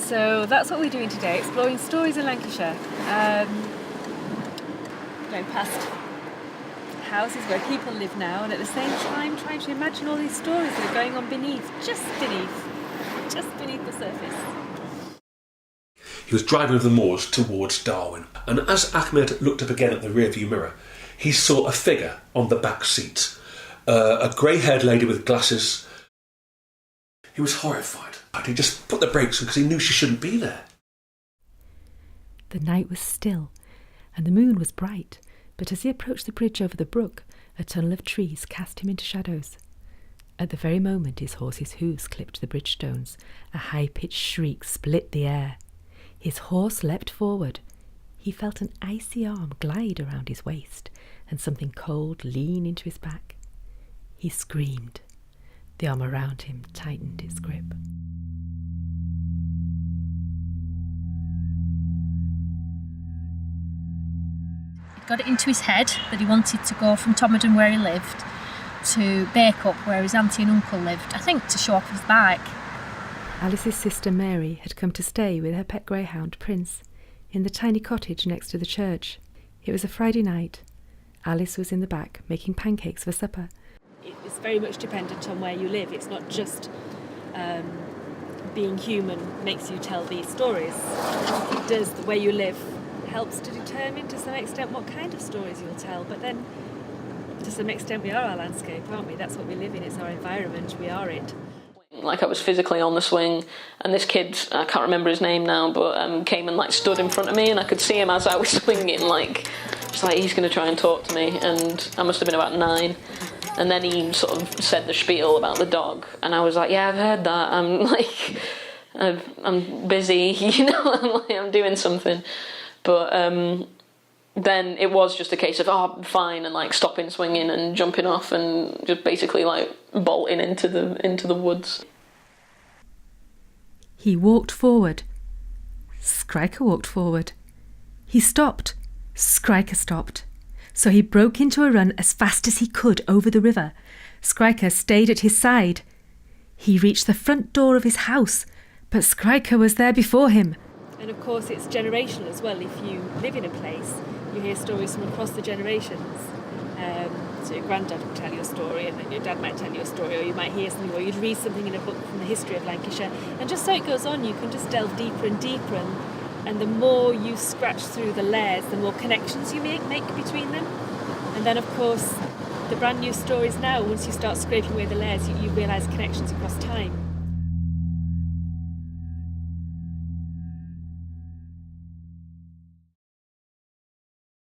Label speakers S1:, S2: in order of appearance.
S1: So that's what we're doing today, exploring stories in Lancashire. Going past houses where people live now, and at the same time trying to imagine all these stories that are going on just beneath the surface.
S2: He was driving over the moors towards Darwin, and as Ahmed looked up again at the rearview mirror, he saw a figure on the back seat, a grey-haired lady with glasses. He was horrified. He just put the brakes on because he knew she shouldn't be there.
S3: The night was still, and the moon was bright, but as he approached the bridge over the brook, a tunnel of trees cast him into shadows. At the very moment his horse's hooves clipped the bridge stones, a high-pitched shriek split the air. His horse leapt forward. He felt an icy arm glide around his waist, and something cold lean into his back. He screamed. The arm around him tightened its grip.
S4: Got it into his head that he wanted to go from Tomaden, where he lived, to Bacup, where his auntie and uncle lived, I think to show off his bike.
S3: Alice's sister Mary had come to stay with her pet greyhound, Prince, in the tiny cottage next to the church. It was a Friday night. Alice was in the back making pancakes for supper.
S1: It's very much dependent on where you live. It's not just being human makes you tell these stories. It does, the way you live helps to determine to some extent what kind of stories you'll tell, but then to some extent we are our landscape, aren't we? That's what we live in, it's our environment, we are it.
S5: Like I was physically on the swing, and this kid, I can't remember his name now, but came and like stood in front of me, and I could see him as I was swinging, like, just like he's going to try and talk to me, and I must have been about 9. And then he sort of said the spiel about the dog, and I was like, yeah, I've heard that. I'm like, I'm busy, you know, I'm doing something. But then it was just a case of, oh, fine, and like stopping swinging and jumping off and just basically like bolting into the woods.
S3: He walked forward. Skriker walked forward. He stopped. Skriker stopped. So he broke into a run as fast as he could over the river. Skriker stayed at his side. He reached the front door of his house, but Skriker was there before him.
S1: And of course it's generational as well. If you live in a place, you hear stories from across the generations. So your granddad would tell you a story, and then your dad might tell you a story, or you might hear something, or you'd read something in a book from the history of Lancashire. And just so it goes on, you can just delve deeper and deeper, and the more you scratch through the layers, the more connections you make between them. And then of course, the brand new stories now, once you start scraping away the layers, you realise connections across time.